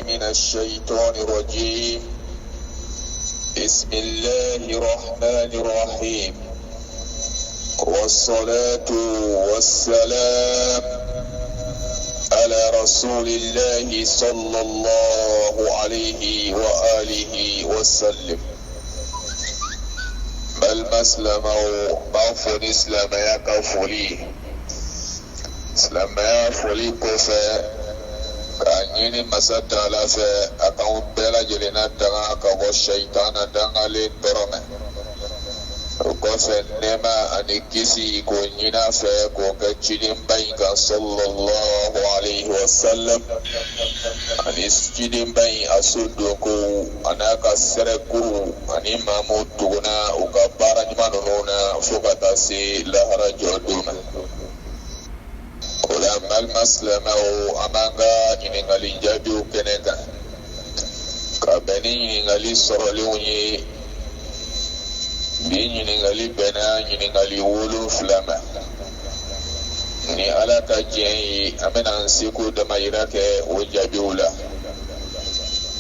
من الشيطان الرجيم. بسم الله الرحمن الرحيم. والصلاة والسلام على رسول الله صلى الله عليه وآله وسلم. بل مسلم مغفر إسلام يا كفولي إسلام يا فولي كفا كأنيني مسد على فا أكون بلا جلنا دعا كبو الشيطان دعا للبرمة وكفا نما أني كسي كونينا فا كوكتشين بينك صلى الله عليه وسلم أني سجين بين أسودوكو أنا كسركو أني ماموتونا وكبارا نمانونا فوكتاسي لهرا جودونا ولما المسلمة أمانغا ينغالي جابيو كنغا كابني ينغالي سروليوني بين ينغالي بنا ينغالي ولو فلما ni ala ka jeng amena nsiku dama yirake o jabiula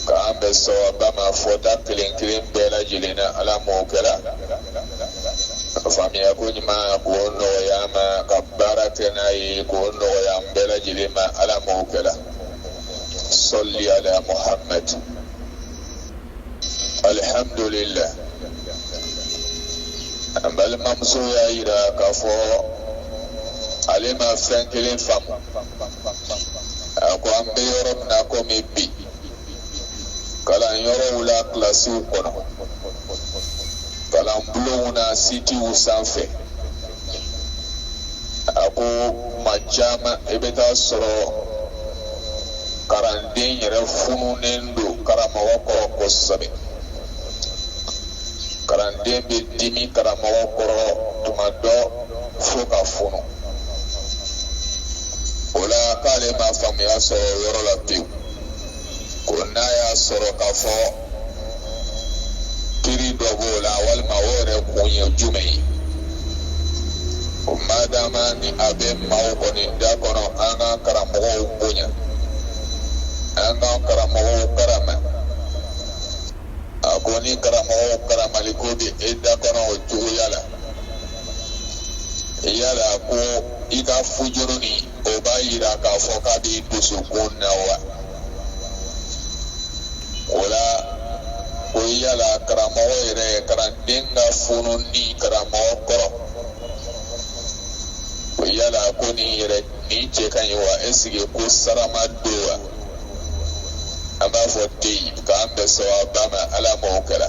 ka ambe so bama fota kelen bela jilena ala mokela famia ko nyima ko no yama ka baratena yi ko no yam bela jilema ala mokela salli ala muhammad. Alhamdulillah ambal mamso ya ira ka fo alema frankilin fam ako ambe yoro na ko mebi kala yoro wula klasi ukono kala mbulo na city usanfe ako majama ebeta soro karande yere funu nendo karama wakoro kosabe karande be dimi karama wakoro tumado fuka funu ola kale ma famu ya so yoro la piu kona ya soro ka fo kiri dogo la wal mawore kunye jumei madama ni abe mawo koni da kono anga karamogo kunya anga karamogo karama akoni karamogo karama likobi eda kono jugu yala ko ika fujuruni oba yira ka fo ka bi dusukun nawa wala ko yala karamo ire karandenga fununi karamo koro ko yala ko ni ire ni je kan yiwa esige ko sarama doa aba fo ti ka ambe so abama ala mokala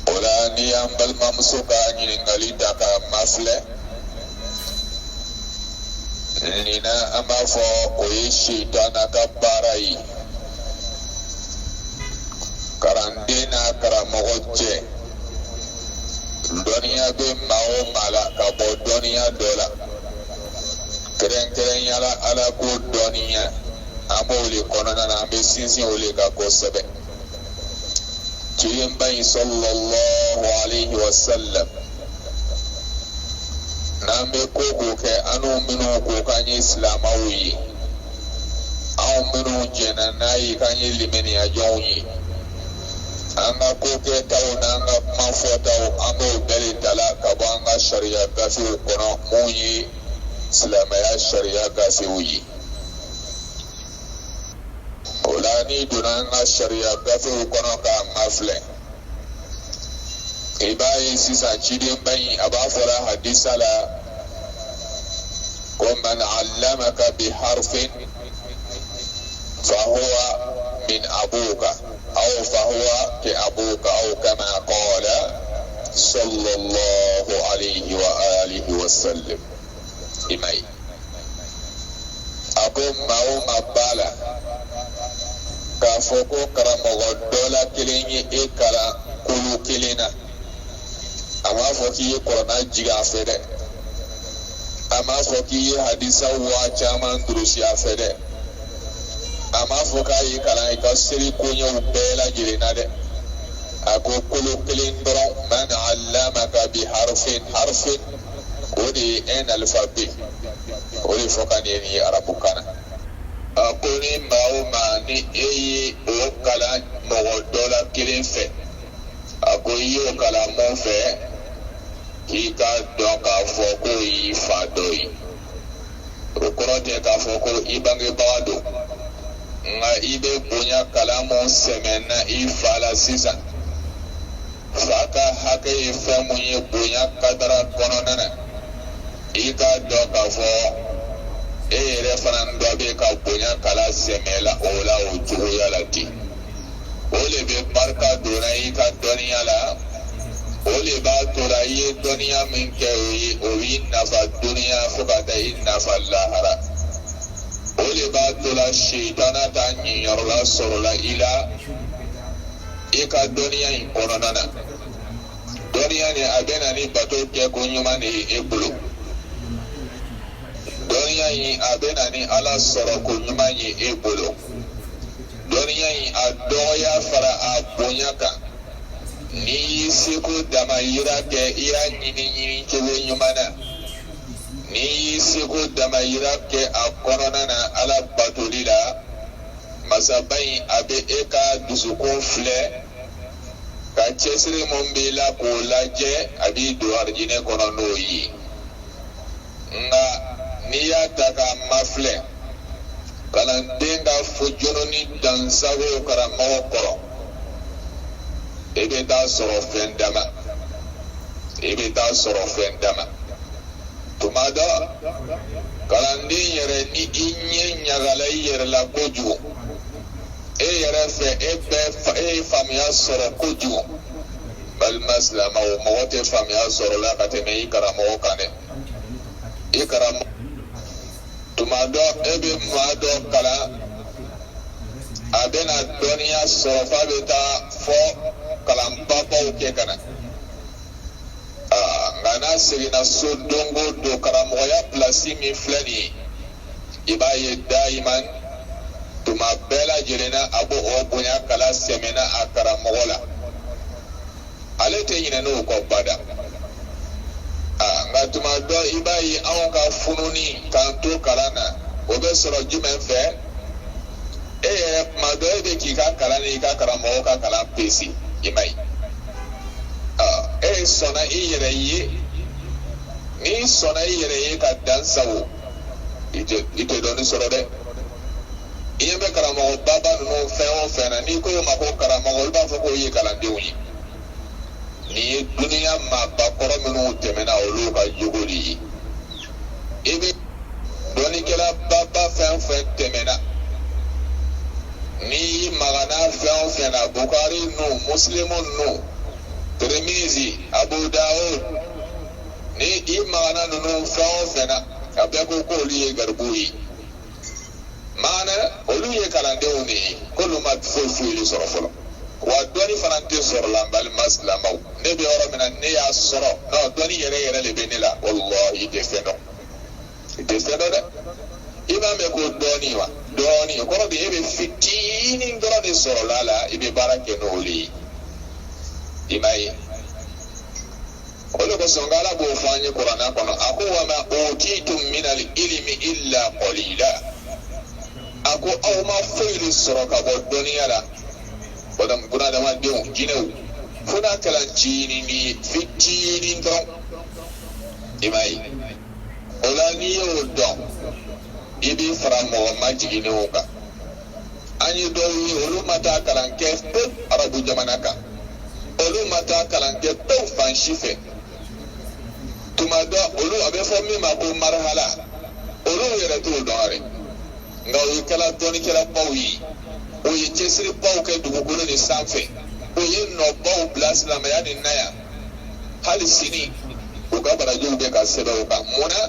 wala ni ambal mamsuka ni ngalita ka mafle nina amafo oishi tana kabarai karandena karamogoche dunia be mao mala kabo dunia dola keren yala ala ko dunia amoli konona na be sinsin ole ka ko sebe tiyen bay sallallahu alaihi wasallam nambe koko ke anu minu ko kanye islamawi au minu jena nayi kanye limeni ajonyi anga ko ke taw nanga mafota amo beli tala kabanga sharia gafi kono muyi islamaya sharia gafi uyi olani dunanga sharia gafi kono ka mafle ibai sisa chidin bayi abafara hadisa la ومن علمك بحرف فهو من أبوك أو فهو كأبوك أو كما قال صلى الله عليه وآله وسلم إمي أقوم معو مبالا كافوكو كرمغو دولا كليني إكلا كلو كلينا أما فوكي قرنا جيغا فده ama foki hadisa wa chama ndrusi afede ama foka yi kala ka siri kunyo bela jirina de ako kulu kilindro man allamaka bi harfin odi en alfabe odi foka ni arabu kana akoni mauma ni e o kala mo dola kelen fe ako yo kala mo fe ki ka don ka fo ko yi fa do yi o korote ka fo ko ibange bawado nga ibe bonya kala mo semena ifala sisa faka hake ife munye bonya kadara kono nana ika do ka fo ere fanan do be ka bonya kala semela ola o juya lati ole be barka dona ika doniya la ole ba tora ye doniya min ke o inna fa dunya fukata inna fa lahara ole ba tora shaytana ta ni yorla sorola ila ika doniya in koronana doniya ne abena ni bato ke ko nyuma ne ebulu doniya yi abena ni ala soro ko nyuma yi ebulu doniya yi adoya fara abonyaka ni siku damayira ke iya nyini kewe nyumana ni siku damayira ke akonona na ala batulila masabai abe eka dusukun fle ka chesiri mumbila ko laje abi do arjine kono no yi nga niya taka mafle kalandenga fujono ni dansago karamo koro ebe ta sɔrɔ fɛn dama tuma dɔ kalanden yɛrɛ ni i ɲɛ ɲagala i yɛrɛ la kojugu e yɛrɛ fɛ e ye faamuya sɔrɔ kojugu balima silamɛw mɔgɔ tɛ faamuya sɔrɔ la ka tɛmɛ i karamɔgɔ kan dɛ i karamɔgɔ tuma dɔ e bɛ maa dɔ kalan a bɛna dɔnniya sɔrɔ f'a bɛ taa fɔ kalanbabaw kɛ kana nka n'a seginna so don o don karamɔgɔya pilasi min filɛ nin ye i b'a ye dayiman tuma bɛɛ lajɛlen na a b'o bonya kala sɛmɛnna a karamɔgɔ la ale tɛ ɲinɛ n'o kɔ bada nka tuma dɔ i b'a ye anw ka fununi k'an to kalan na o bɛ sɔrɔ jumɛn fɛ e yɛrɛ kuma dɔ e bɛ k'i ka kalan ni i ka karamɔgɔ ka kalan pesi i ma ye e sɔnna i yɛrɛ ye n'i sɔnna i yɛrɛ ye ka dan sago i tɛ dɔɔnin sɔrɔ dɛ i ɲɛ bɛ karamɔgɔ baba ninnu fɛn o fɛn na n'i ko o ma ko karamɔgɔ olu b'a fɔ k'o ye kalandenw ye nin ye duniya maabakɔrɔ minnu tɛmɛna olu ka jogo de ye i bɛ dɔɔninkɛla baba fɛn o fɛn tɛmɛna ni magana fɛn o fɛn na Bukari nu Muslimu nu Tirmizi Abu Dawud ni i magana ninnu fɛn o fɛn na a bɛɛ ko k'olu ye garibuw ye maana olu ye kalandenw de ye k'olu ma foyi sɔrɔ fɔlɔ wa dɔnni fana tɛ sɔrɔ la n balima silamɛw ne bɛ yɔrɔ min na ne y'a sɔrɔ dɔnni yɛrɛ de bɛ ne la wallahi i tɛ fɛn dɔn dɛ i b'a mɛn ko dɔɔni wa dɔɔni o kɔrɔ de e bɛ fitinin dɔrɔn de sɔrɔla la i bɛ baara kɛ n'olu ye i m'a ye o de kosɔn n Ala b'o fɔ an ye kuranɛ kɔnɔ a ko wa ma utitum minal ilmi illa qalila a ko aw ma foyi de sɔrɔ ka bɔ dɔnniya la bunadamadenw jinɛw fo n'a kɛra ncinin ni fitinin dɔrɔn i m'a ye o la n'i y'o dɔn i b'i fara mɔgɔ ma jiginnenw kan an ye dɔw ye olu ma taa kalan kɛ pewu arabu jamana kan olu ma taa kalan kɛ pewu fan si fɛ tuma dɔ olu a bɛ fɔ min ma ko marihala olu yɛrɛ t'o dɔn yɛrɛ nka o ye kɛla dɔnnikɛlabaw ye o ye cɛsiribaw kɛ dugukolo de sanfɛ o ye nɔbaw bila silamɛya de na yan hali sini u ka barajiw bɛ ka sɛbɛn o kan munna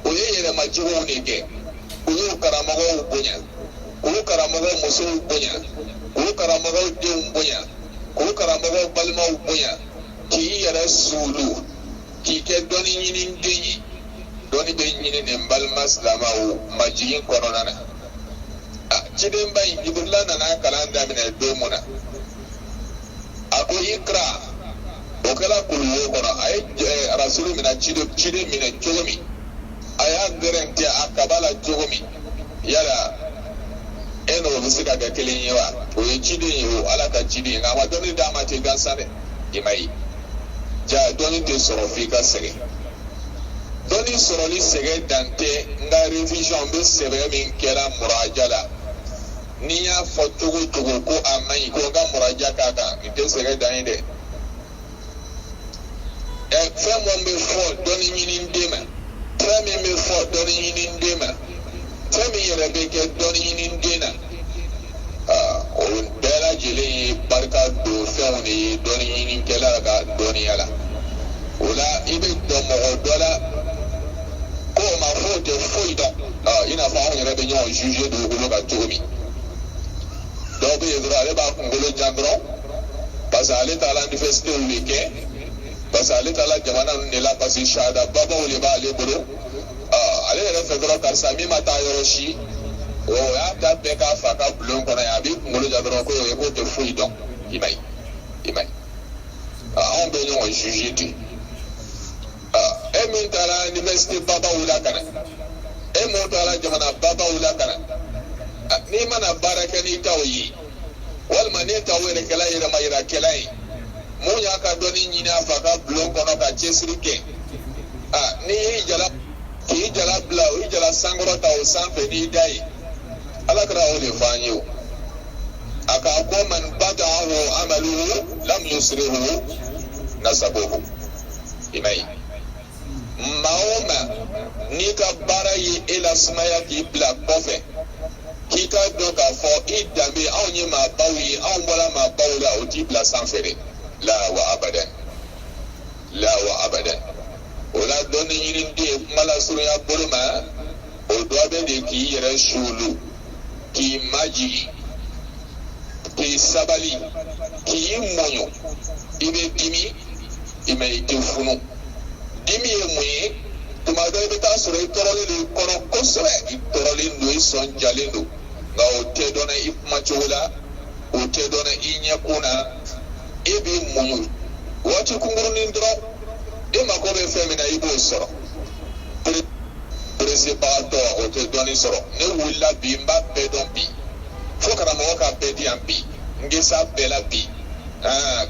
o ye yɛrɛmajogow de kɛ u y'u karamɔgɔw bonya k'u karamɔgɔw musow bonya k'u karamɔgɔw denw bonya k'u karamɔgɔw balimaw bonya k'i yɛrɛ suulu k'i kɛ dɔnni ɲiniden ye dɔnni bɛ ɲini nin balima silamɛw majigin kɔnɔna na cidenba in Jibrila nana kalan daminɛ don mun na a ko ikra o kɛra kuluwo kɔnɔ a ye rasulu minɛ ciden minɛ cogo min a y'a gɛrɛntɛ a kaba la cogo min yala eno bisika ga kelen yawa o ye ciden yo ala ka ciden nga ma doni dama te gansa de imai ja doni te sɔrɔ fi ka sɛgɛn doni sɔrɔli sɛgɛn dante nga revision be sɛbɛn min kɛra muraja la ni y'a fɔ cogo cogo ko a man ɲi ko n ka muraja k'a kan nin tɛ sɛgɛn dan ye dɛ fɛn min bɛ fɔ dɔnni ɲiniden ma fɛn min bɛ fɔ dɔnni ɲiniden ma fɛn min yɛrɛ bɛ kɛ dɔnni ɲiniden na o bɛɛ lajɛlen ye barika don fɛnw de ye dɔnni ɲinikɛla ka dɔnniya la o la i bɛ dɔn mɔgɔ dɔ la ko o ma fɔ o tɛ foyi dɔn i n'a fɔ anw yɛrɛ bɛ ɲɔgɔn juge dugukolo kan cogo min dɔw bɛ yen dɔrɔn ale b'a kunkolo jan dɔrɔn parce que ale taara université de kɛ parce que ale taara jamana ninnu de la parce que sahada babaw de b'ale bolo ale yɛrɛ fɛ dɔrɔn karisa min ma taa yɔrɔ si o y'a da bɛɛ k'a fa ka bulon kɔnɔ ye a b'i kunkolo jan dɔrɔn ko k'o tɛ foyi dɔn i ma ye anw bɛ ɲɔgɔn juge ten e min taara université babaw la ka na e mun taara jamana babaw la ka na n'i mana baara kɛ n'i taw ye walima n'e taw yɛrɛ kɛla yɛrɛma yirakɛla ye mun y'a ka dɔnni ɲini a fa ka bulon kɔnɔ ka cɛsiri kɛ n'i y'i jala k'i jala bila o y'i jala sankɔrɔta o sanfɛ n'i da ye ala kɛra o de fɔ an ye o a k'a ko man bada'ahu amaluhu lam yusrihu nasabuhu i ma ye maa o maa n'i ka baara ye e la sumaya k'i bila kɔfɛ k'i ka dɔn k'a fɔ i danbe anw ye maabaw ye anw bɔra maabaw la o t'i bila sanfɛ de la wa abadan o la dɔnni ɲiniden kuma lasurunya bolo ma o dɔ bɛ de k'i yɛrɛ suulu k'i majigi k'i sabali k'i muɲu i bɛ dimi i ma i tɛ funu dimi ye mun ye tuma dɔ i bɛ taa sɔrɔ i tɔɔrɔlen don i kɔnɔ kosɛbɛ i tɔɔrɔlen don i sɔnjalen don nka o tɛ dɔn i kuma cogo la o tɛ dɔn i ɲɛkun na e b'i muɲu waati kunkurunin dɔrɔn e mako bɛ fɛn min na i b'o sɔrɔ peresebagatɔ o tɛ dɔnni sɔrɔ ne wulila bi n b'a bɛɛ dɔn bi fo karamɔgɔ ka bɛɛ di yan bi n kɛ s'a bɛɛ la bi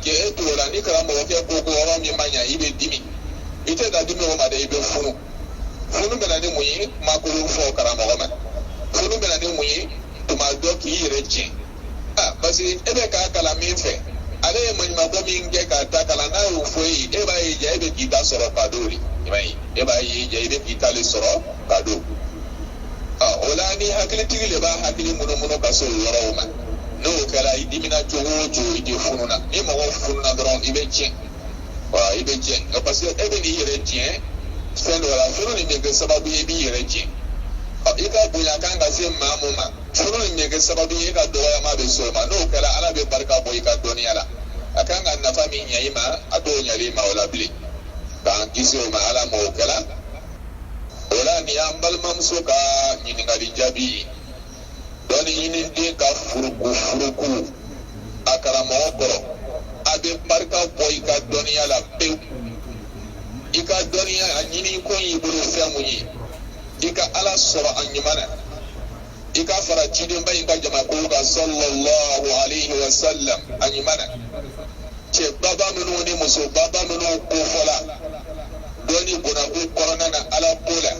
kɛ e t'o la ni karamɔgɔ kɛ ko yɔrɔ min ma ɲa i bɛ dimi i tɛ da dimi o ma dɛ i bɛ funu bɛ na ni mun ye kumakolon fɔ karamɔgɔ ma funu bɛ na ni mun ye tuma dɔ k'i yɛrɛ tiɲɛ parce que e bɛ k'a kalan min fɛ ale ye maɲumako min kɛ k'a ta kalan n'a y'o fɔ e ye e b'a ye ja e bɛ k'i ta sɔrɔ ka do de i m'a ye e b'a ye ja e bɛ k'i ta le sɔrɔ ka do o la ni hakilitigi de b'a hakili munumunu ka se o yɔrɔw ma n'o kɛra i dimina cogo o cogo i tɛ fununa ni mɔgɔ fununa dɔrɔn i bɛ tiɲɛ i bɛ tiɲɛ parce que e bɛ n'i yɛrɛ tiɲɛ fɛn dɔ la funu nin bɛ kɛ sababu ye i b'i yɛrɛ tiɲɛ i ka bonya kan ka se maa mun ma funu nin bɛ kɛ sababu ye e ka dɔgɔyama bɛ se o ma n'o kɛra ala bɛ barika bɔ i ka dɔnniya la a kan ka nafa min ɲɛ i ma a t'o ɲɛli i ma o la bilen k'an kisi o ma ala ma o kɛra o la nin y'an balimamuso ka ɲininkali jaabi ye dɔnni ɲiniden ka furuku a karamɔgɔ kɔrɔ a bɛ barika bɔ i ka dɔnniya la pewu i ka dɔnniya a ɲini ko y'i bolo fɛn mun ye i ka ala sɔrɔ a ɲuman na i ka fara cidenba in ka jamakulu kan sallallahu alayhi wa sallam a ɲuman na cɛ baba minnu ni muso baba minnu kofɔla dɔnni bonaku kɔnɔna na ala ko la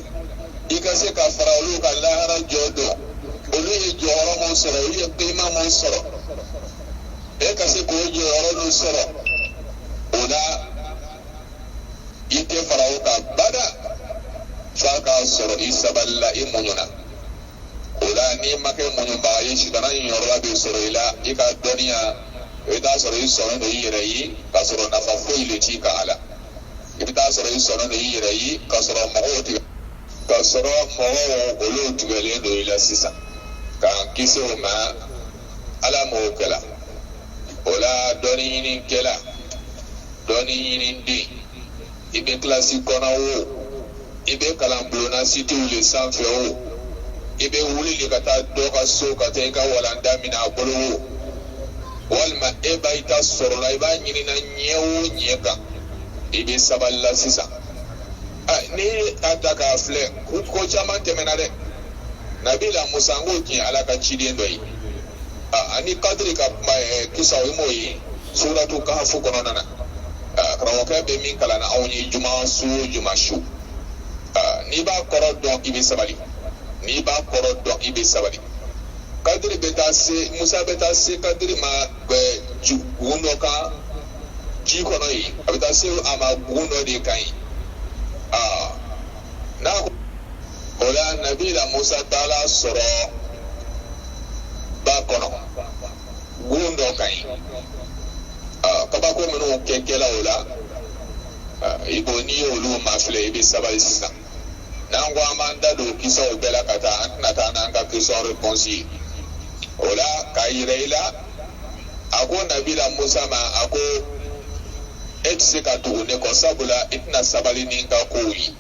i ka se ka fara olu ka lahara jɔ dɔn olu ye jɔyɔrɔ mun sɔrɔ olu ye qima mun sɔrɔ e ka se k'o jɔyɔrɔ nun sɔrɔ o la i tɛ fara o kan bada f'a k'a sɔrɔ i sabalila i muɲuna o la n'i ma kɛ muɲubaga ye sitana ɲɔrɔla bɛ sɔrɔ i la i ka dɔnniya i bɛ taa sɔrɔ i sɔnna don i yɛrɛ ye k'a sɔrɔ nafa foyi le t'i kan a la i bɛ taa sɔrɔ i sɔnna don i yɛrɛ ye k'a sɔrɔ mɔgɔw olu tigɛlen don i la sisan k'an kisi o ma ala m'o kɛla o la dɔnni ɲinikɛla dɔnni ɲiniden i bɛ kilasi kɔnɔ o i bɛ kalan bulonna sitiw le sanfɛ o i bɛ wuli ka taa dɔ ka so ka taa i ka walanda minɛ a bolo o walima e b'a i ta sɔrɔ la i b'a ɲini na ɲɛ o ɲɛ kan i bɛ sabali la sisan ni a ta k'a filɛ ko caman tɛmɛna dɛ nabila musa ngo kin ala ka ciden do yi ani kadri ka kisa o moyi suratu kahf kono nana karawo ka be min kala na awni juma su juma shu ni ba koro don ibe sabali ni ba koro don ibe sabali kadri beta se musa beta se kadri ma guno ka ji kono yi abeta se ama guno de kai na ola nabila musa taala soro ba kono gundo kai kaba ko menu kekela ola ibo ni olu mafle ibe sabali sisa nangwa amanda do kiso bela kata nata nanga kiso responsi ola kaireila ako nabila musa ma ako etse ka tuune ko sabula itna sabali ninka koyi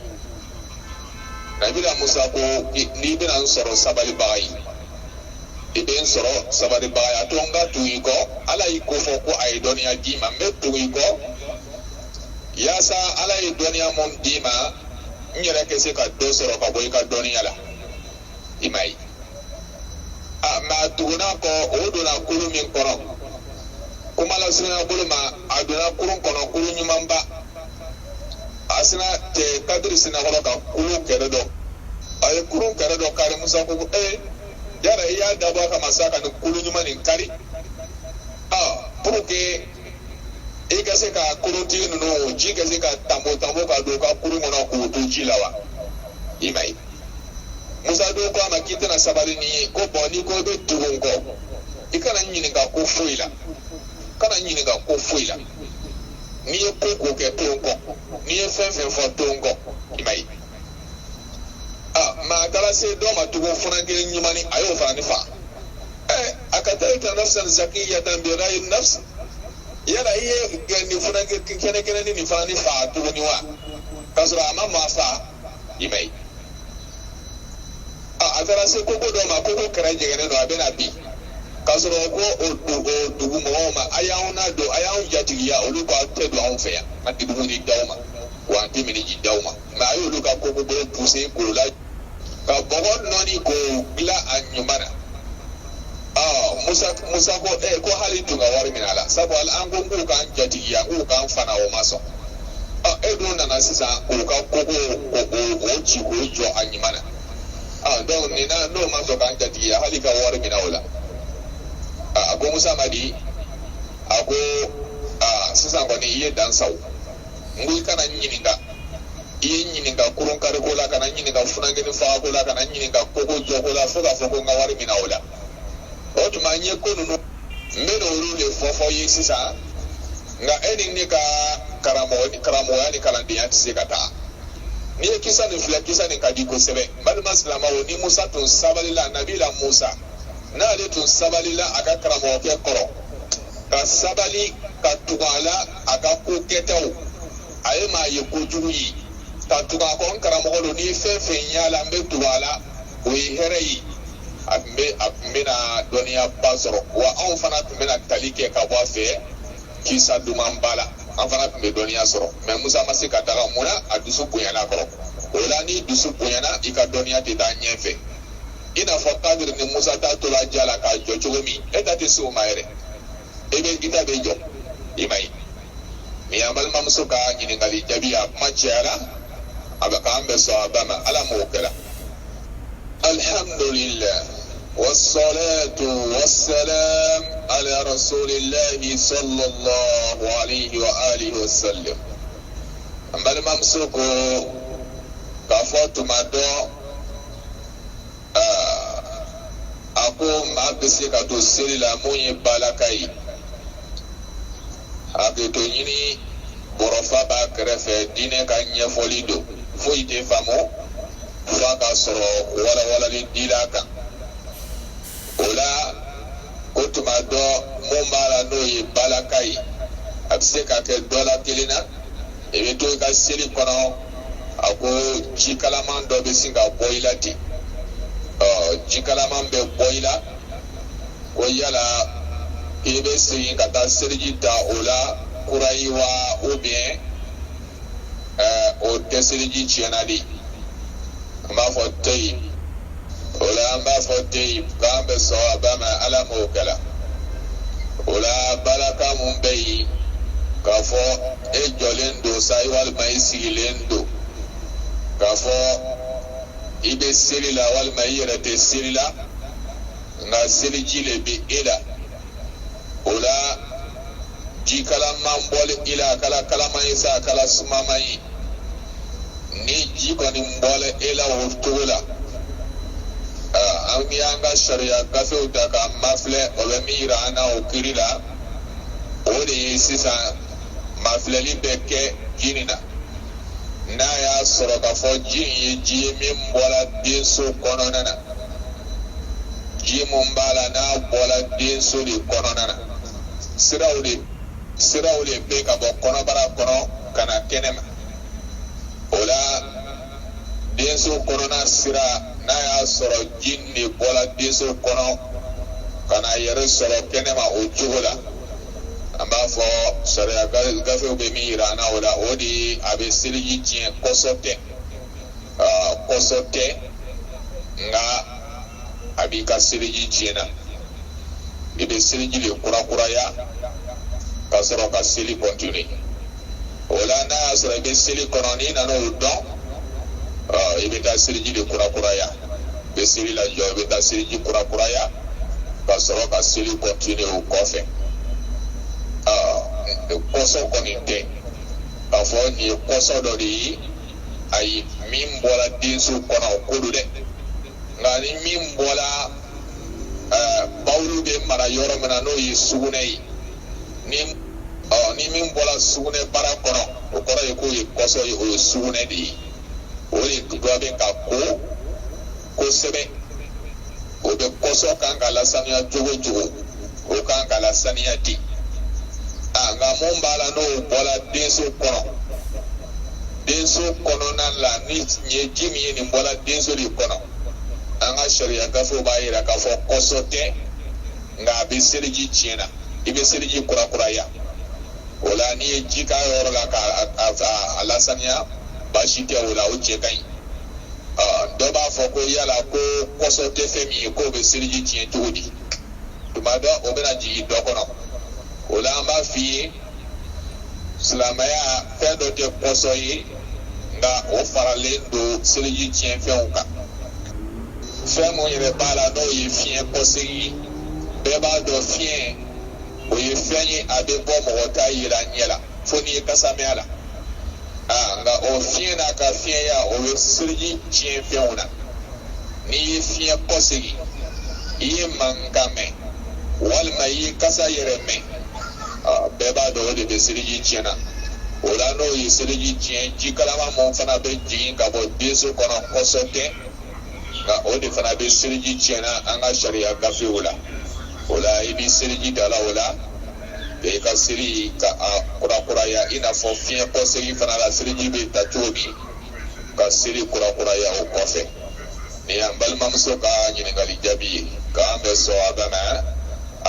nabila musa ko ni bina soro sabali bayi iben soro sabali bayi atonga tuyi ko ala iko fo ko ay doniya dima me tuyi ko yasa ala yi doniya mon dima nyere kese ka do soro ka boy ka doniya la imai ma tuguna ko odo na kulu min kono kuma la sina kulu ma aduna kurun kono kulu nyumamba asina te kadri sina kono ka kulu keredo ay kurun keredo kare musa ko yara iya daba ka masaka ni kulu nyuma ni kari porque e ka se ka kulu ti no ji ka se ka tambo ka do ka kulu ngono ko to jilawa imai musa do ko ama kitana sabali ni ko boni ko be tugun ko ikana nyini ga ko fuila kana nyini ga ko fuila ni e ko ke tonko ni e fefe fo tonko imai ma kala se do ma tugun funange nyumani ayo fani fa akataita nafsan zakiyatan bi ghayri nafs yala iye gani funange kene ni fani fa tuguni wa kasura ama ma fa imai atara se koko do ma koko kara jegene do abena bi kasoro ko o dugu mo ma ayawna do ayaw jatigiya olu ko tedu on fe ya ati dugu ni dawma wa ati mini ji dawma ma ayo lu ka koko do pousse ko la ka bogon noni ko gila anyumana musa ko ko hali tunga wari minala sabo al ango ko kan jatigiya ko kan fana o maso edo na nasisa ko ka koko o chi ko jo anyumana donc ni na no man so kan jati ya hali ka wari mina wala ako musa madi ako sisan ko ni iye dan saw ngui kana nyininga kurun kare ko la kana nyininga funange ni fa ko la kana nyininga koko jo ko la foga foko nga wari mina wala o tuma nye ko nunu mbeno rule fofo yi sisa nga eni ni ka karamo ya ni kalandi ya tsekata ni kisa ni fila kisa ni kadiko sebe bali maslama o ni musa tun sabalila nabila musa na ale tun sabalila aka karamo ke koro ka sabali ka tugala aka ko ketau aye ma ye ko juyi ka tuga ko karamo ko ni fefe nyala mbe tugala o herei ambe na dunia basoro wa on fana tumena talike ka bwa fe kisa dumambala an fana tumbe dunia soro mais musa masika daga muna adusu kunyana koro ola ni dusu kunyana ika dunia te da nyefe ina fo kadri ni musa ta tola jala ka jojo mi eta te su maire ebe ita be jo imai mi amal mamsuka nyini ngali jabia machara abaka ambe so abama ala mokela alhamdulillah والصلاة والسلام على رسول الله صلى الله عليه وآله وسلم أما الممسوك كفوت مدو أكو مابسي كتو سيري لاموني بالاكاي أكتو يني بروفا باكرف ديني كان يفوليدو فويتي فامو فاكا سرو ولا لديلاكا ola kotuma do mumbala no ye balakai abse ka ke dola kelina e to ka seli kono ako jikalaman do be singa boila ti jikalaman be boila ko yala e be sin ka ta serji ta ola kuraiwa ou bien o teserji chianali ma fo tay ola amba fote kambe so abama ala mokala ola baraka mumbai kafo e jolendo sai wal mai silendo kafo ibe silila wal mai yere silila na silijile bi ila ola ji kala mambole ila kala mai sa kala suma mai ni ji koni mbole ila wotola an yanga sharia gafe utaka mafle olemira ana okirila ode sisa mafle libeke jinina na ya soro ka fo ji mi mbola dinso kononana ji mumbala na bola dinso di kononana sirawle be ka bo kono bara kono kana kenema ola dinso konona sira na ya soro jinni bola dinso kono kana yere soro kenema o jugola amba fo sharia gafe be mi irana ola odi abe siliji tien kosote nga abi ka siliji tiena ibe siliji le kura ya kasoro ka sili continue ola na soro ibe sili kononi na no don ibe ka siliji le kura ya be sili la jo ibe ka siliji kura ya kasoro ka sili continue o kofe koso koninte afo ni koso do di ay mimbola dinsu kono kodu de ngani mimbola bawlu be mara yoro mena no yi sugunei ni mimbola sugune bara kono o kono e ko yi koso yi o sugune di o yi dobe ka ko sebe o be koso kan kala sanya jogo o kan kala sanya di nga mumbala no bola denso kono nan la ni nye jimi ni bola denso li kono anga sharia gafo bayira ka fo kosote nga be seriji china ibe seriji kura ya ola ni jika yoro la ka alasania bashite ola uche kai do ba fo ko yala ko kosote femi ko be seriji chien tudi tumado obena ji do kono ola amba fi silamaya fɛn dɔ tɛ kɔsɔ ye nka o faralen don seliji tiɲɛfɛnw kan fɛn mun yɛrɛ b'a la n'o ye fiɲɛ kɔsegi bɛɛ b'a dɔn fiɲɛ o ye fɛn ye a bɛ bɔ mɔgɔ ta yira ɲɛ la fo n'i ye kasamɛya la nka o fiɲɛ n'a ka fiɲɛya o ye seliji tiɲɛfɛnw na n'i ye fiɲɛ kɔsegi i ye mankan mɛn walima i ye kasa yɛrɛ mɛn bɛɛ b'a dɔn o de bɛ seliji tiɲɛna o la n'o ye seliji tiɲɛ ji kalama mun fana bɛ jigin ka bɔ denso kɔnɔ kɔsɔtɛ nka o de fana bɛ seliji tiɲɛna an ka sariya gafew la o la i bɛ seliji da la o la i ka seli ka a kurakuraya i n'a fɔ fiɲɛ kɔsegi fana la seliji bɛ ta cogo min ka seli kurakuraya o kɔfɛ nin y'an balimamuso ka ɲininkali jaabi ye k'an bɛ sɔn a bɛ ma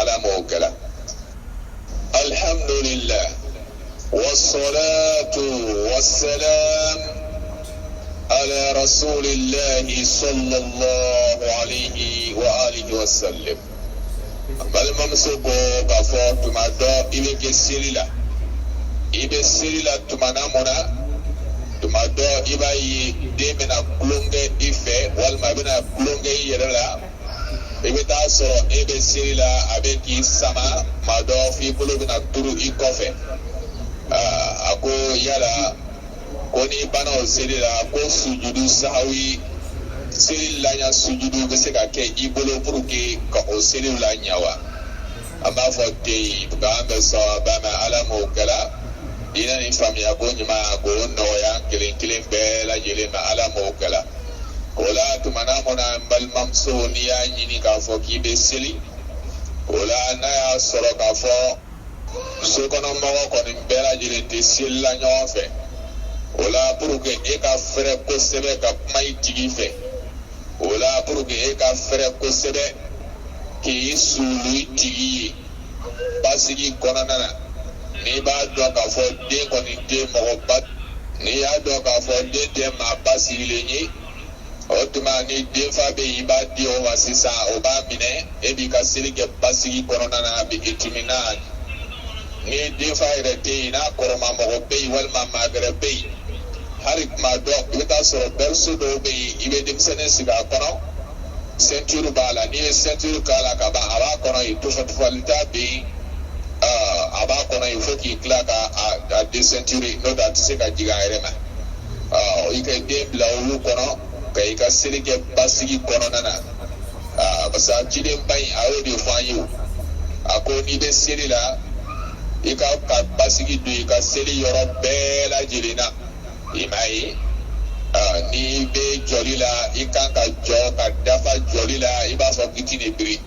ala m'o kɛla. الحمد لله والصلاة والسلام على رسول الله صلى الله عليه وآله وسلم بل ممسكو كفو تمادو إبك سيرلا تمانامنا تمادو إباي ديمنا كلونغي إفه والما بنا كلونغي يرلا ibe taa sɔrɔ e bɛ seli la a bɛ k'i sama maa dɔ f'i bolo bɛna turu i kɔfɛ a ko yala ko ni banna o seli la ko sujudu sahawi seli laɲa sujudu bɛ se ka kɛ i bolo puruke ka o seliw la ɲa wa an b'a fɔ ten k'an bɛ sɔn ba ma ala m'o kɛla diinɛ ni faamuya ko ɲuman k'o nɔgɔya kelen kelen bɛɛ lajɛlen ma ala m'o kɛla. Ola tumana mona balimamso ni y'a ɲini k'a fɔ k'i bɛ seli ola n'a y'a sɔrɔ k'a fɔ sokɔnɔmɔgɔ kɔni bɛɛ lajɛlen tɛ seli la ɲɔgɔn fɛ ola puruke e ka fɛrɛ kosɛbɛ ka kuma i tigi fɛ ola puruke e ka fɛrɛ kosɛbɛ k'i sulu i tigi ye basigi kɔnɔna na n'i b'a dɔn k'a fɔ den kɔni tɛ mɔgɔ ba n'i y'a dɔn k'a fɔ den tɛ maa basigilen ye o tuma ni den fa be i b'a di o ma sisan o b'a minɛ e b'i ka seli kɛ basigi kɔnɔna na bi itiminan ni den fa yɛrɛ tɛ yen n'a kɔrɔma mɔgɔ bɛ yen walima maa gɛrɛ bɛ yen hali tuma dɔ i bɛ taa sɔrɔ bɛriso dɔw bɛ yen i bɛ denmisɛnnin sigi a kɔnɔ ceinture b'a la n'i ye ceinture k'a la ka ban a b'a kɔnɔ yen tufali t'a bɛ yen a b'a kɔnɔ yen fo k'i tila ka desceinture n'o tɛ a tɛ se ka jigin a yɛrɛ ma i ka den bila olu kɔnɔ ka i ka seli kɛ basigi kɔnɔna na parce que cidenba in a y'o de fɔ an ye a ko n'i bɛ seli la i ka basigi don i ka seli yɔrɔ bɛɛ lajɛlen na i m'a ye n'i bɛ jɔli la i kan ka jɔ ka dafa jɔli la i b'a fɔ k'i tɛ biri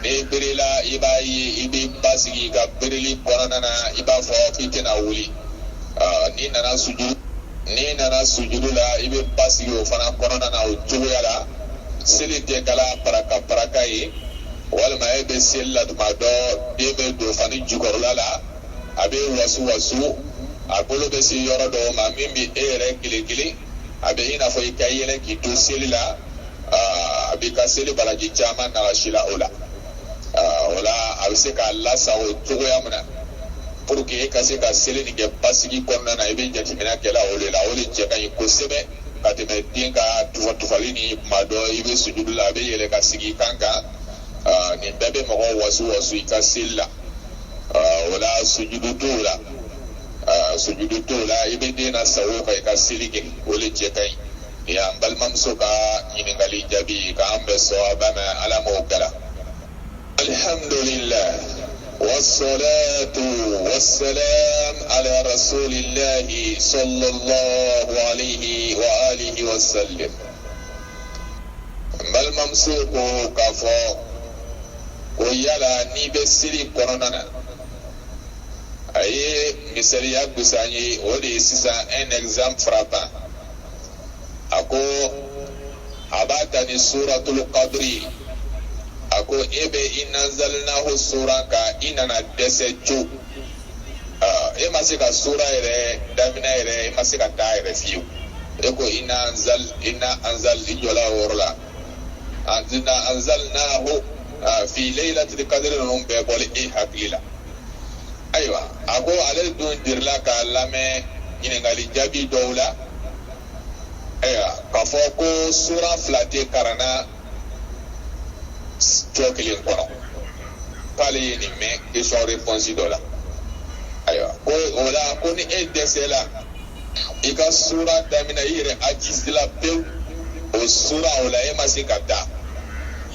n'i birila i b'a ye i bɛ basigi i ka birili kɔnɔna na i b'a fɔ k'i tɛna wuli n'i nana sujudu la i bɛ basigi o fana kɔnɔna na o cogoya la seli tɛ kala paraka ye walima e bɛ seli la tuma dɔ den bɛ don fani jukɔrɔla la a bɛ wasu a bolo bɛ se yɔrɔ dɔw ma min bɛ e yɛrɛ kelen a bɛ i n'a fɔ i ka yɛlɛ k'i to seli la a b'i ka seli baraji caman nagasi la o la a bɛ se k'a lasago cogoya min na pour que e ka se ka seli nin kɛ basigi kɔnɔna na i bɛ jateminɛ kɛ la o de la o de cɛ ka ɲi kosɛbɛ ka tɛmɛ den ka tufali ni tuma dɔ i bɛ sujudu la a bɛ yɛlɛ ka sigi i kan kan nin bɛɛ bɛ mɔgɔ wasu i ka seli la o la sujudu t'o la i bɛ den na sago ka i ka seli kɛ o de cɛ ka ɲi nin y'an balimamuso ka ɲininkali jaabi k'an bɛɛ sɔn a ba mɛn ala m'o kɛra alhamdulillah. والصلاة والسلام على رسول الله صلى الله عليه وآله وسلم بل ممسوك كفو ويلا نيبسيري كورونانا أي مثالية بساني ودي سيسا un exemple frappant أكو أباتني سورة القدر ako ebe inanzalnahu sura ka inana dɛsɛ co e ma se ka sura yɛrɛ damina yɛrɛ e ma se ka taa yɛrɛ fiyewu e ko inna anzal i jɔla o yɔrɔ la anzalnahu fi laylatil qadr ninnu bɛɛ bɔli e hakili la ayiwa a ko ale dun dirila k'a lamɛn ɲininkali jaabi dɔw la ayiwa k'a fɔ ko sura fila tɛ karanna cɔ kelen kɔnɔ k'ale ye nin mɛn question réponse dɔ la ayiwa ko o la ko ni e dɛsɛla i ka sura daminɛ i yɛrɛ ajisila pewu o sura o la e ma se ka taa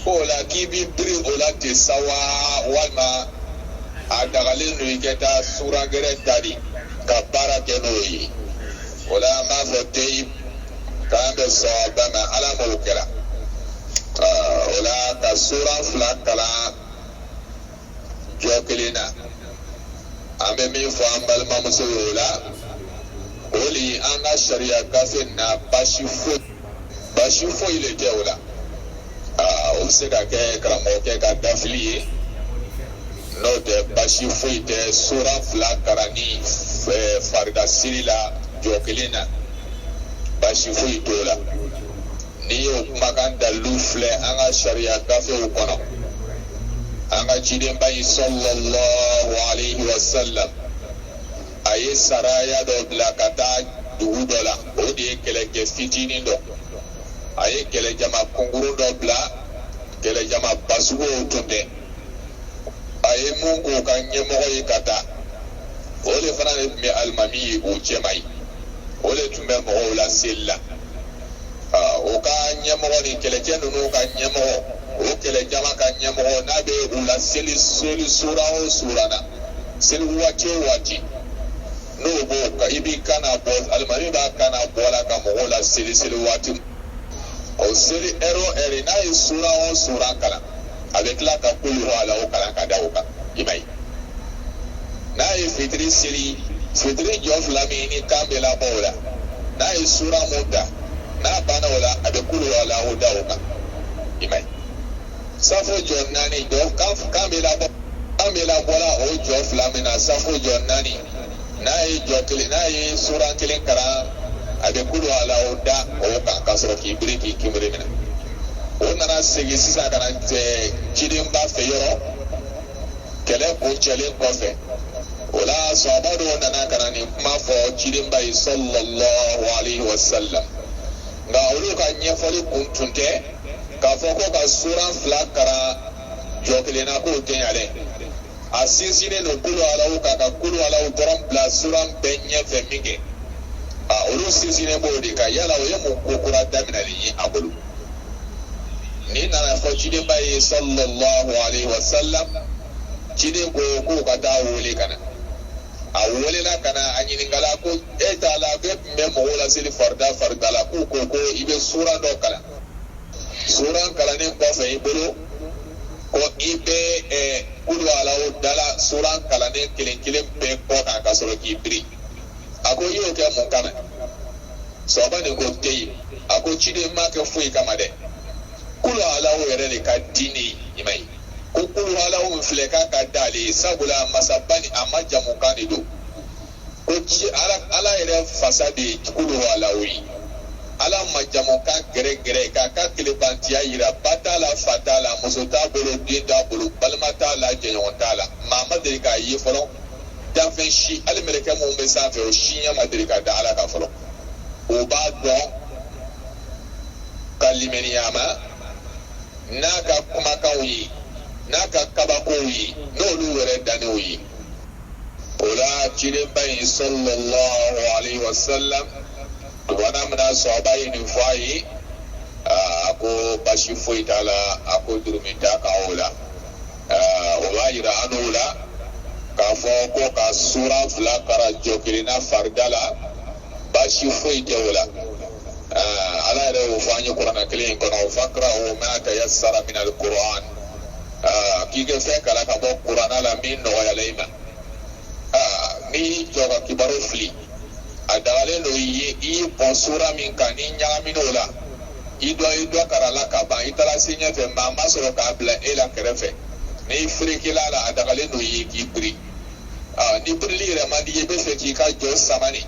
ko o la k'i b'i biri o la ten sa wa walima a dagalen don i ka taa sura gɛrɛ ta de ka baara kɛ n'o ye o la an b'a fɔ tey k'an bɛ sɔn a ba ma ala m'o kɛra o la ka sura fila kalan jɔ kelen na an bɛ min fɔ an balimamuso ye o la o de ye an ka sariya gafe na basi foyi le tɛ o la o bɛ se ka kɛ karamɔgɔkɛ ka dafili ye n'o tɛ basi foyi tɛ sura fila kalanni farida siri la jɔ kelen na basi foyi t'o la. N'i y'o kumakan dalilu filɛ an ka sariya gafew kɔnɔ an ka cidenba in sallallahu alayhi wa sallam a ye saraya dɔ bila ka taa dugu dɔ la o de ye kɛlɛkɛ fitinin dɔ a ye kɛlɛjama kunkurun dɔ bila kɛlɛjama basugow tun tɛ a ye mun k'o ka ɲɛmɔgɔ ye ka taa o de fana de tun bɛ alimami ye o cɛma ye o de tun bɛ mɔgɔw la seli la o ka ɲɛmɔgɔ ni kɛlɛcɛ ninnu ka ɲɛmɔgɔ o kɛlɛjama ka ɲɛmɔgɔ n'a bɛ u la seli sura o sura la seli waati o waati n'o b'o i b'i kan na bɔ alimami b'a kan na bɔ la ka mɔgɔw la seli waati o seli ɛri o ɛri n'a ye sura o sura kalan a bɛ tila ka kulu hɔ a la o kalan ka da o kan i ma ye n'a ye fitiri seli fitiri jɔ fila min ni kan bɛ labɔ o la n'a ye sura mun ta n'a banna o la a bɛ kulu hɔ a la o da o kan i ma ye safo jɔ naani jɔ kan bɛ labɔ la o jɔ fila min na safo jɔ naani n'a ye jɔ kelen n'a ye sura kelen kalan ade kulu ala oda o kan kasoro ki breki kimre mina o nana segi sisa kana te chidin ba fe yoro kele ko chele ko fe ola sabado nana kana ni kuma fo chidin ba sallallahu alaihi wasallam nga olu ka nyefoli kuntunte ka fo ko ka suran fla kara jokelena ko tenyale asinsine no kulu ala ka kulu ala doron bla suran benye fe minge olu sinsine bo de ka yala o yemu kokura damina ni abulu ni nana fo chidin ba sallallahu alaihi wasallam chidin ko ka ta wole kana a wole la kana anyini ngala ko eta la be memo wala sili farda la ko ibe sura do kala sura kala ni ko fe ibulu ko ibe kulu ala o dala sura kala ni kilen be ko ka soro ki bri ako yo ke mon kana so ba ni ko tei ako chide ma ke fu kama de kulu ala o yere le ka dini imai kukulu ala umfleka kadali sabula masabani amajamu kanido kochi ala ere fasadi kulu ala wi ala majamu ka gere ka kilibantiya yira batala fatala musota bolo dinda bolo balmata la jenyotala mamade ka yi folo dafen shi almereke mu be safe o shinya madirika da ala ka folo o ba don kalimeni yama naka kuma kawi naka kabakoyi n'olu wɛrɛ danew ye o la cidenba in sallallahu alaihi wasallam tubana mina sɔɔba ye nin fɔ a ye a ko basi foyi t'a la a ko durumi t'a kan o la o b'a yira an n'o la k'a fɔ ko ka sura fila kara jɔ kelenna farida la basi foyi tɛ o la ala yɛrɛ y'o fɔ an ye kuranɛ kelen in kɔnɔ fakra'u ma tayassara min al-Qur'an k'i kɛ fɛn kala ka bɔ kuranna la min nɔgɔyala i ma ni jɔ ka kibaru fili a dagalen do i ye bɔn sura min kan ni ɲagamin'o la i dɔ karala ka ban i taara se ɲɛfɛ maa ma sɔrɔ k'a bila e la kɛrɛfɛ ni firikila la a dagalen do i ye k'i biri ni birili yɛrɛ man di i bɛ fɛ k'i ka jɔ samani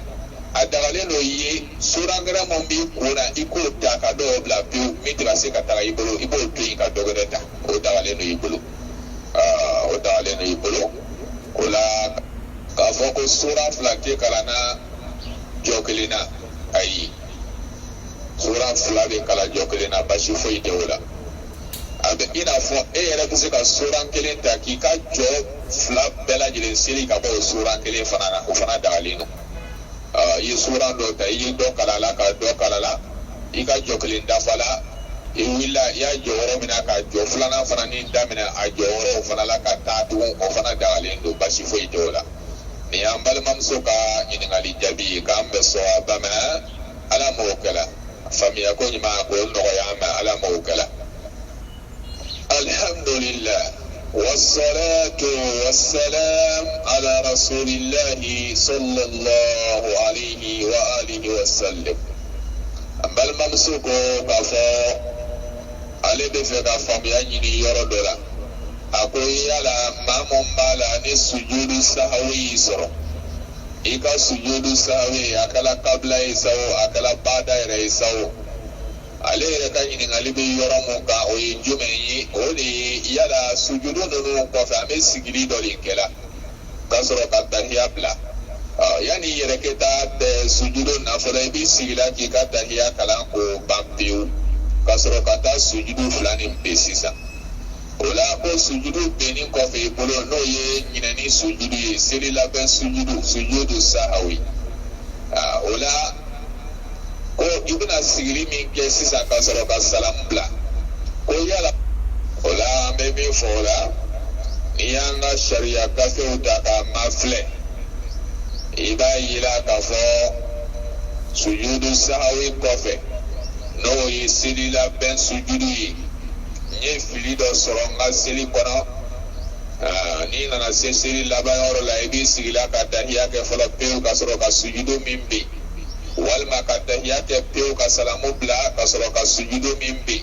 a dagalen do i ye sura gɛrɛ mun b'i kun na i k'o ta ka dɔw bila pewu min tɛ ka se ka taga i bolo i b'o to yen ka dɔ wɛrɛ ta o dagalen do i bolo o dagalen do i bolo o la k'a fɔ ko sura fila tɛ kalan na jɔ kelen na ayi sura fila bɛ kalan jɔ kelen na basi foyi tɛ o la a bɛ i n'a fɔ e yɛrɛ bɛ se ka sura kelen ta k'i ka jɔ fila bɛɛ lajɛlen seli ka bɔ o sura kelen fana na o fana dagalen do i ye sura dɔ ta i ye dɔ kalan la ka dɔ kalan la i ka jɔ kelen dafa la i wulila i y'a jɔ yɔrɔ min na ka jɔ filanan fana ni daminɛ a jɔ yɔrɔ fana la ka taa tugun o fana dagalen do basi foyi tɛ o la nin y'an balimamuso ka ɲininkali jaabi ye k'an bɛ sɔn a bamana ala m'o kɛla faamuya ko ɲuman k'o nɔgɔya an ma ala m'o kɛla alhamdulillah والصلاة والسلام على رسول الله صلى الله عليه وآله وسلم بل ممسوكو كفو علي بفقا فميانيني يردولا أقول يالا مامون بالا ني سجود سهوي يسرو إيكا سجود سهوي أكلا قبل يسو أكلا بعد يسو ale yɛrɛ ka ɲininkali bɛ yɔrɔ mun kan o ye jumɛn ye o de ye yala sujudu ninnu kɔfɛ an bɛ sigili dɔ de kɛla ka sɔrɔ ka tahiya bila yanni i yɛrɛ kɛ taa sujudu na fɔlɔ i b'i sigila k'i ka tahiya kalan k'o ban pewu ka sɔrɔ ka taa sujudu fila nin bɛn sisan o la ko sujudu bɛnni kɔfɛ i bolo n'o ye ɲinɛni sujudu ye seli labɛn sujudu sahawi o la ko i bɛna sigili min kɛ sisan ka sɔrɔ ka salamu bila ko yala o la an bɛ min fɔ o la n'i y'an ka sariya gafew ta k'a mafilɛ i b'a yira k'a fɔ sujudu sahawi kɔfɛ n'o ye seli labɛn sujudu ye n ye fili dɔ sɔrɔ n ka seli kɔnɔ n'i nana se seli laban yɔrɔ la i b'i sigila ka tahiya kɛ fɔlɔ pewu ka sɔrɔ ka sujudu min bɛ walima ka tahiya kɛ pewu ka salamu bila ka sɔrɔ ka sujudu min bɛ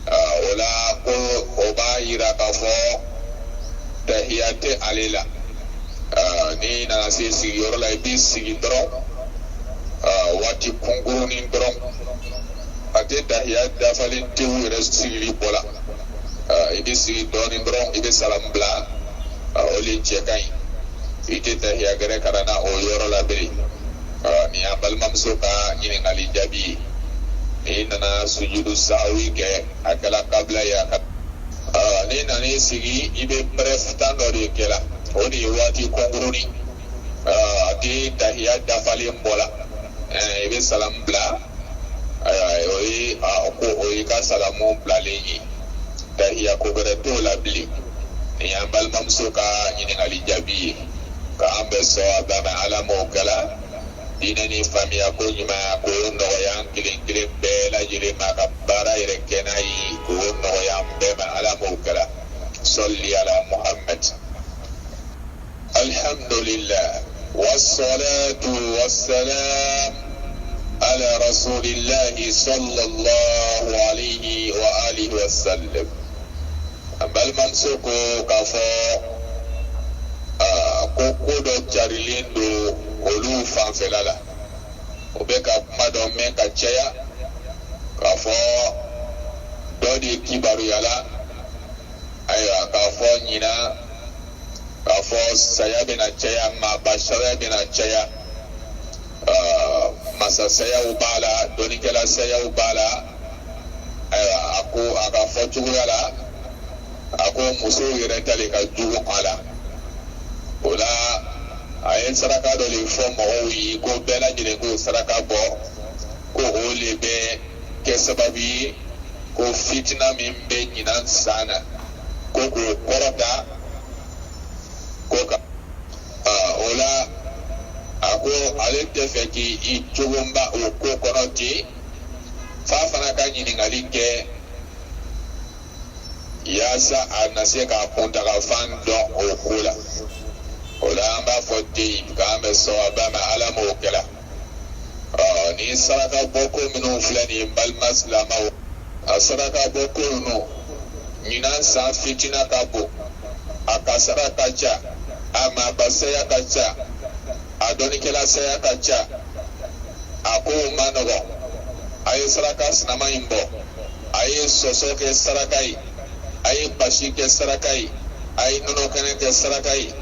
o la ko o b'a yira k'a fɔ tahiya tɛ ale la n'i nana se sigiyɔrɔ la i b'i sigi dɔrɔn wati kungurunin dɔrɔn a tɛ dahiya dafalen tewu yɛrɛ sigili bɔla i bɛ sigi dɔɔnin dɔrɔn i bɛ salam bila o le cɛ ka ɲi i tɛ dahiya gɛrɛ ka na o yɔrɔ la bilen nin y'an balimamuso ka ɲininkali jaabi ye n'i nana sujudu sahwi kɛ a kɛla kabila ye a ka n'i nan'i sigi i bɛ bref tan dɔ de kɛ la o de ye waati kunkurunin a tɛ dahiya dafalen bɔ la i bɛ salam bila o ye ka salamu bilalen ye dahiya ko wɛrɛ t'o la bilen nin y'an balimamuso ka ɲininkali jaabi ye k'an bɛɛ sɔn a ba ma ala m'o kɛla diinɛ ni faamuya ko ɲuman k'o nɔgɔya an kelen kelen bɛɛ lajɛlen ma ka baara yɛrɛ kɛ n'a ye k'o nɔgɔya an bɛɛ ma ala m'o kɛla sɔli ala muhammad alhamdulillah wassalatu wassalam ala rasulillahi sallallahu alayhi wa alihi wa sallam an balimamuso ko k'a fɔ ko dɔ carilen don olu fanfɛla la o bɛ ka kuma dɔ mɛn ka caya k'a fɔ dɔ de kibaruyala ayiwa k'a fɔ ɲina k'a fɔ saya bɛna caya maaba sariya bɛna caya masa sayaw b'a la dɔnnikɛla sayaw b'a la ayiwa a ko a ka fɔ cogoya la a ko musow yɛrɛ ta de ka jugu a la o la a ye saraka dɔ de fɔ mɔgɔw ye ko bɛɛ lajɛlen k'o saraka bɔ ko o le bɛ kɛ sababu ye ko fitina min bɛ ɲinan san na ko k'o kɔrɔta ko ka o la a ko ale tɛ fɛ k'i cogonba o ko kɔnɔ ten f'a fana ka ɲininkali kɛ yaasa a na se ka kuntagafan dɔn o ko la o la an b'a fɔ den k'an bɛ sɔn a ba ma ala m'o kɛla ni saraka bɔko minnu filɛ nin ye balima silamɛw a saraka bɔko ninnu ɲinan san fitina ka bon a kasara ka ca a maaba saya ka ca a dɔnnikɛla saya ka ca a kow ma nɔgɔn a ye saraka sinama in bɔ a ye sɔsɔ kɛ saraka ye a ye basi kɛ saraka ye a ye nɔnɔ kɛnɛ kɛ saraka ye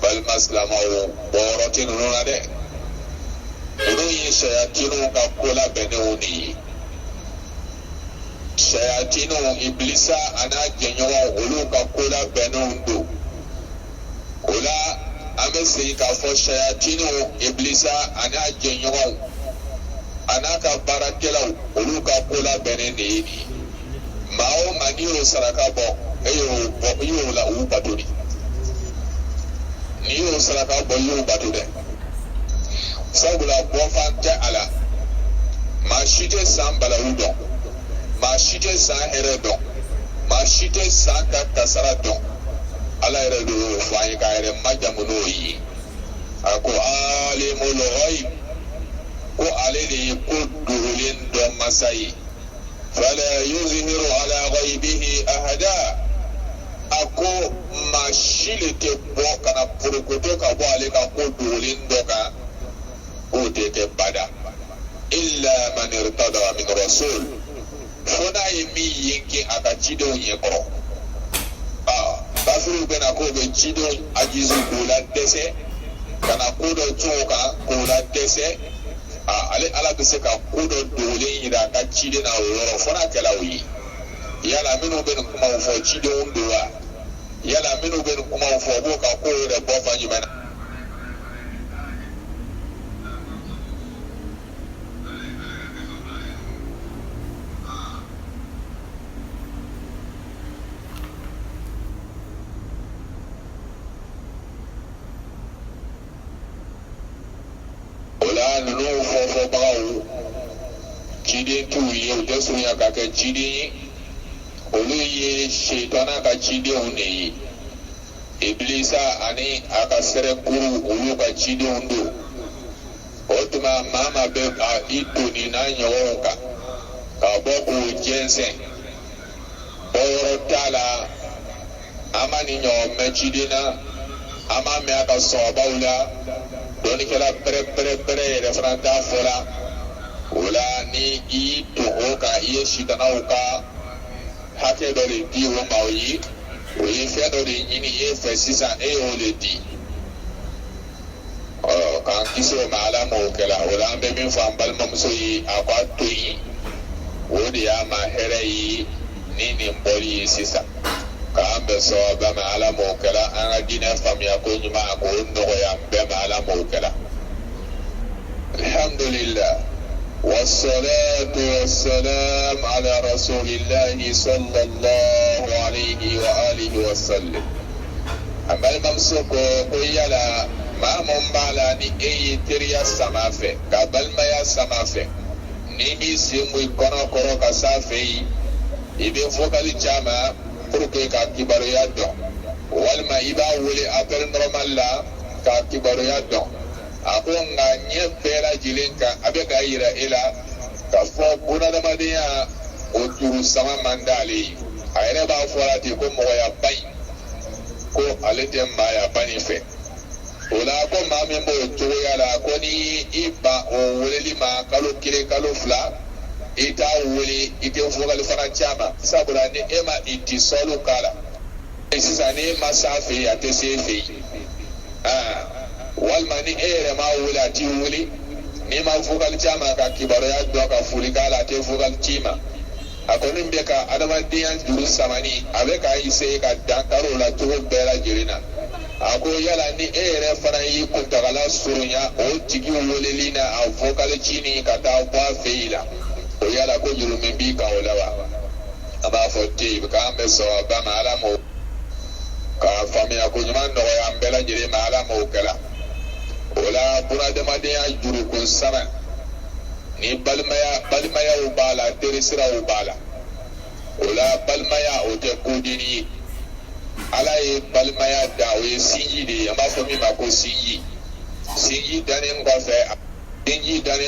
balima silamɛw bɔyɔrɔ tɛ ninnu na dɛ ninnu ye sayatiniw ka ko labɛnnenw de ye sayatiniw ibilisa a n'a jɛɲɔgɔnw olu ka ko labɛnnenw don o la an bɛ segin k'a fɔ sayatiniw ibilisa a n'a jɛɲɔgɔnw a n'a ka baarakɛlaw olu ka ko labɛnnen de ye nin ye maa o maa n'i y'o saraka bɔ e y'o la u bato de n'i y'o saraka bɔ i y'o bato dɛ sabula bɔnfan tɛ a la maa si tɛ san balawu dɔn maa si tɛ san hɛrɛ dɔn maa si tɛ san ka kasara dɔn ala yɛrɛ de y'o fɔ an ye k'a yɛrɛ majamu n'o ye a ko alimul ghaib ko ale de ye ko dogolen dɔn masa ye fala yuzhiru ala ghaibihi ahada a ko maa si le tɛ bɔ ka na porokoto ka bɔ ale ka ko dogolen dɔ kan k'o tɛ kɛ bada illa man irtada min rasul fo n'a ye min yenke a ka cidenw ɲɛkɔrɔ kafiriw bɛna k'o bɛ cidenw ajizu k'o la dɛsɛ ka na ko dɔ cun o kan k'o la dɛsɛ ale ala bɛ se ka ko dɔ dogolen yira a ka ciden na o yɔrɔ fo n'a kɛla o ye yala minnu bɛ nin kumaw fɔ cidenw don wa yala minnu bɛ nin kumaw fɔ o b'o ka ko yɛrɛ bɔ fan jumɛn na ninnu fɔfɔbagaw ciden t'u ye u tɛ surunya ka kɛ ciden ye olu ye setana ka cidenw de ye ibilisa ani a ka sɛrɛkuru olu ka cidenw don o tuma maa ma bɛ i doni n'a ɲɔgɔnw kan ka bɔ k'o jɛnsɛn bɔyɔrɔ t'a la an ma nin ɲɔgɔn mɛn ciden na an ma mɛn a ka sɔnbaw la doni kala pere referanda fola wala ni I to oka iye shitana oka hake do le di wo maoyi o ye fe do le nyini ye fe sisa e o le di kan kiso mala mo kala wala be min fa mbal mam so yi akwa to yi o de ya ma here yi ni mboli sisa ka ambe so ba mala mo kala an dina fam ya ko nyuma ko ndo ya be mala mo kala alhamdulillah والصلاة والسلام على رسول الله صلى الله عليه وآله وسلم أما الممسوك ويلا ما مبالا ni eyi teriya samafe ka balimaya samafe ni mi simui kono koro ka safe ibe fokali jama pour que ka kibaruya don walma iba wuli appel normal la ka kibaruya don ako nga nye bela jilinka abe ka yira ila ka fo bunadamadenya o turu sama mandali ayere ba fora ti ko mo ya bai ko alete ma ya bani fe ola ko ma me mo to ya la ko ni iba o wuleli ma kalo kire kalo fla ita wuli ite fo kala fana chama sabura ni ema iti solo kala sisa ni masafi ya tsefe walma ni ere ma wula ti wuli ni ma fukal chama ka kibaro ya do ka fulikala te fukal chima akonin be ka adamadiyan duru samani abe ka ise ka dankaro la to bela jirina ako yala ni ere fana yi kuntagala surunya o tigi wolelina a fukal chini ka ta kwa feila o yala ko juru membi ka olawa aba fotte ka ambe so ba mala mo ka famia ko nyuma ndo ya mbela jire mala mo kala wala bunadamadenya juru kun sama ni balimaya ubala terisira ubala wala balimaya o te kodini ala ye balimaya da o ye sinji de yamba fo mi ma ko sinji danin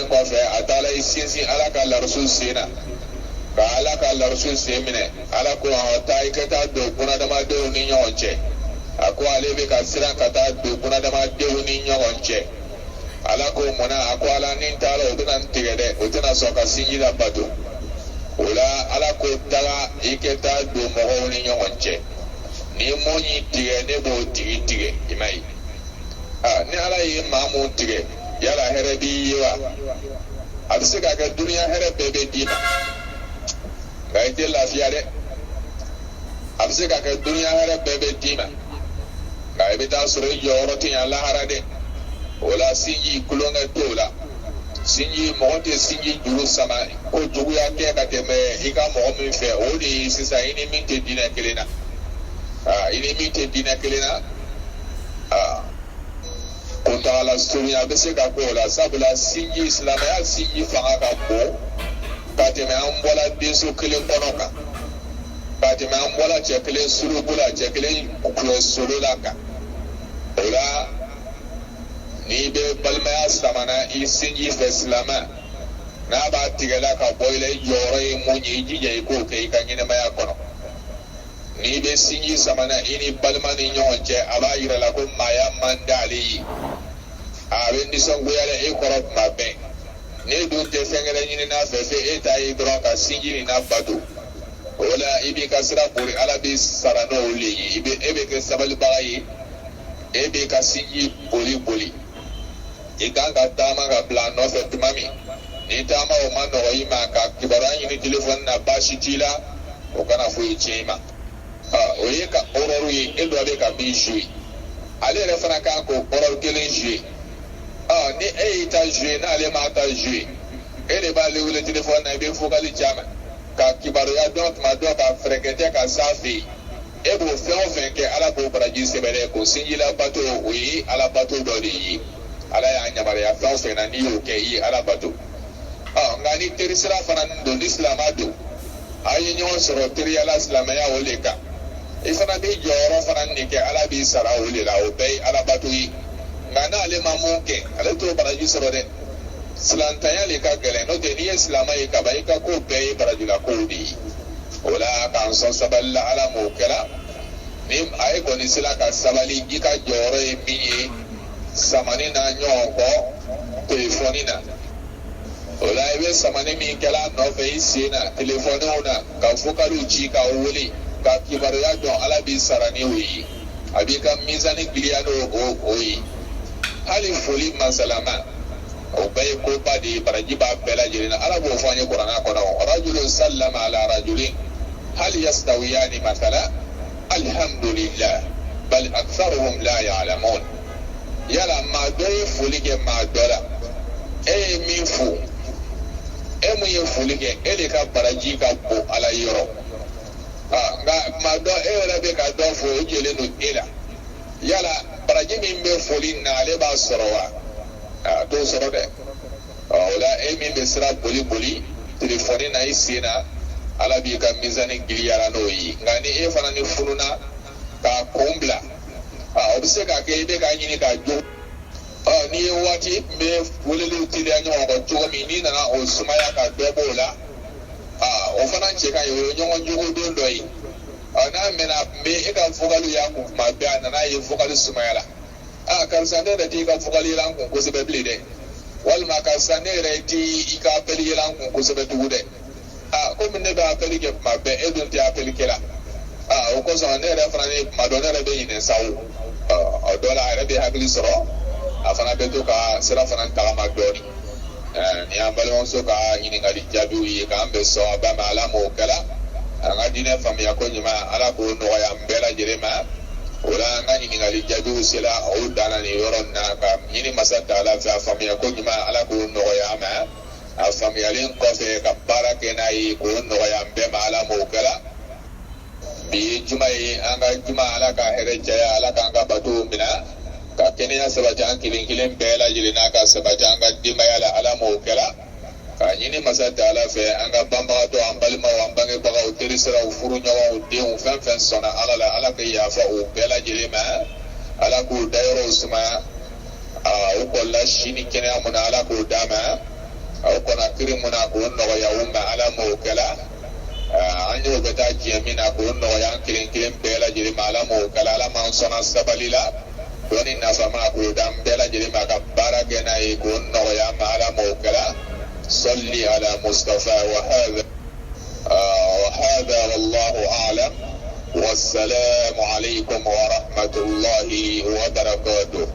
kofe atala ye sinsin ala ka larsul sena ka ala ka larsul semine ala ko ta ikata do bunadamadenw ni ɲɔgɔn cɛ ako ale be ka siran ka taa don bunadamadenw ni ɲɔgɔn cɛ ala ko munna a ko ala ni taara o bɛna n tigɛ dɛ o tɛna sɔn ka sinji labato o la ala ko taga I kɛ taa don mɔgɔw ni ɲɔgɔn cɛ ni mun y'i tigɛ ne b'o tigi tigɛ I ma ye ni ala ye maa mun tigɛ yala hɛrɛ b'i ye wa a bɛ se ka kɛ duniya hɛrɛ bɛɛ bɛ d'i ma nka I tɛ lafiya dɛ a bɛ se ka kɛ duniya hɛrɛ bɛɛ bɛ d'i ma nka I bɛ taa sɔrɔ I jɔyɔrɔ tɛ ɲɛ lahara dɛ o la sinji kulonkɛ t'o la sinji mɔgɔ tɛ sinji juru sama ko juguya kɛ ka tɛmɛ I ka mɔgɔ min fɛ o de ye sisan I ni min tɛ diinɛ kelen na I ni min tɛ diinɛ kelen na kuntagala surunya bɛ se ka k'o la sabula sinji silamɛya sinji fanga ka bon ka tɛmɛ an bɔla denso kelen kɔnɔ kan ka tɛmɛ an bɔla cɛ kelen suruku la cɛ kelen solo la kan o la ni bɛ balimaya samana I sinji fɛ silamɛ n'a b'a tigɛla ka bɔ I la I jɔyɔrɔ ye mun ye I jija I k'o kɛ I ka ɲɛnɛmaya kɔnɔ ni bɛ sinji samana I ni balima ni ɲɔgɔn cɛ a b'a yira la ko maaya man d'ale ye a bɛ nisɔngoya la e kɔrɔ tuma bɛɛ ne dun tɛ fɛn wɛrɛ ɲini n'a fɛ fo e ta ye dɔrɔn ka sinji nin na bato o la I b'i ka sira bori ala bɛ sara n'o le ye e bɛ kɛ sabalibaga ye e b'i ka sinji boli I kan ka taama ka bila a nɔfɛ tuma min ni taama o ma nɔgɔ I ma ka kibaruya ɲini telefɔni na baasi t'i la o kana foyi tiɲɛ I ma o ye ka hɔrɔnw ye e dɔ bɛ ka min jouer ale yɛrɛ fana kan k'o hɔrɔn kelen jouer ni e y'i ta jouer n'ale m'a ta jouer e de b'ale wele telefɔni na I bɛ fokali caman ka kibaruya dɔn tuma dɔ ka fɛrɛkɛtɛ ka s'a fɛ yen e b'o fɛn o fɛn kɛ ala b'o baraji sɛbɛn ko sinjila bato o ye ala bato dɔ de ye ala y'a yamaruya fɛn o fɛn na n'i y'o kɛ I ye ala bato nka ni teri sira fana don ni silama don a ye ɲɔgɔn sɔrɔ teriyala silamɛya o de kan I fana bɛ jɔyɔrɔ fana nin kɛ ala b'i sara o de la o bɛɛ ye ala bato ye nka n'ale ma mun kɛ ale t'o baraji sɔrɔ dɛ silantanya le ka gɛlɛn n'o tɛ n'i ye silama ye kaban I ka ko bɛɛ ye barajila kow de ye o la k'an sɔn sabali la ala m'o kɛra ni a ye kɔni sera ka sabali I ka jɔyɔrɔ ye min ye samani na ɲɔgɔn kɔ telefɔni na o la i bɛ samani min kɛla nɔfɛ i sen na telefɔniw na ka fokaliw ci ka wele ka kibaruya dɔn ala b'i sara ni o ye a b'i ka mizani giliya n'o ye hali foli masalama o bɛɛ ye koba de ye baraji b'a bɛɛ lajɛlen na ala b'o fɔ an ye kuranɛ kɔnɔ rajulun sallama ala rajulin hal yastawiyani mathala alhamdulillah bal aktharuhum la ya'lamun yala maa dɔ ye foli kɛ maa dɔ la e ye min fo e mun ye foli kɛ e de ka baraji ka bon ala yɔrɔ nka maa dɔ e yɛrɛ bɛ ka dɔ fo o jɛlen don e la yala baraji min bɛ foli na ale b'a sɔrɔ wa a t'o sɔrɔ dɛ o la e min bɛ sira boli telefɔni na i sen na ala b'i ka mizani giliyara n'o ye nka ni e fana ni fununa k'a kun bila o bɛ se k'a kɛ i bɛ k'a ɲini k'a jo n'i ye waati n bɛ weleliw teliya ɲɔgɔn kɔ cogo min n'i nana o sumaya ka dɔ b'o la o fana cɛ ka ɲi o ye ɲɔgɔn jogo don dɔ ye n'a mɛnna n bɛ e ka fɔkaliw y'a kun tuma bɛɛ a nana ye fɔkali sumaya la karisa ne yɛrɛ t'i ka fɔkali yɛlɛ an kun kosɛbɛ bilen dɛ walima karisa ne yɛrɛ t'i ka apɛli yɛlɛ an kun kosɛbɛ tugun dɛ komi ne bɛ apɛli kɛ tuma bɛɛ e dun tɛ apɛli kɛla o kosɔn ne yɛrɛ fana ne tuma dɔ ne yɛrɛ bɛ ɲinɛ sa o dɔ la a yɛrɛ bɛ hakili sɔrɔ a fana bɛ to ka sira fana tagama dɔɔni ni an balimamuso ka ɲininkali jaabiw ye k'an bɛ sɔn a ba ma ala m'o kɛla an ka diinɛ faamuya ko ɲuman ala k'o nɔgɔya an bɛɛ lajɛlen ma o la an ka ɲininkali jaabiw sera o danna nin yɔrɔ in na ka ɲini masa taala fɛ a faamuya ko ɲuman ala k'o nɔgɔya an ma a faamuyalen kɔfɛ ka baara kɛ n'a ye k'o nɔgɔya an bɛɛ ma ala m'o kɛla bi ye juma ye an ka juma ala ka hɛrɛ caya ala k'an ka batow minɛ ka kɛnɛya sabati an kelen kelen bɛɛ lajɛlen n'a ka sabati an ka denbaya la ala m'o kɛla ka ɲini masa taala fɛ an ka banbagatɔ an balimaw an bangebagaw terisiraw furuɲɔgɔnw denw fɛn fɛn sɔnna ala la ala ka yafa o bɛɛ lajɛlen ma ala k'o dayɔrɔw sumaya o kɔlila si ni kɛnɛya mun na ala k'o d'a ma o kɔnna kiri mun na k'o nɔgɔya o ma ala m'o kɛla an y'o bɛ taa diɲɛ min na k'o nɔgɔya an kelen kelen bɛɛ lajɛlen ma ala m'o kɛla ala m'an sɔnna sabali la dɔnni nafama k'o d'an bɛɛ lajɛlen ma ka baara kɛ n'a ye k'o nɔgɔya ma ala m'o kɛla صلي على مصطفى وهذا والله أعلم والسلام عليكم ورحمة الله وبركاته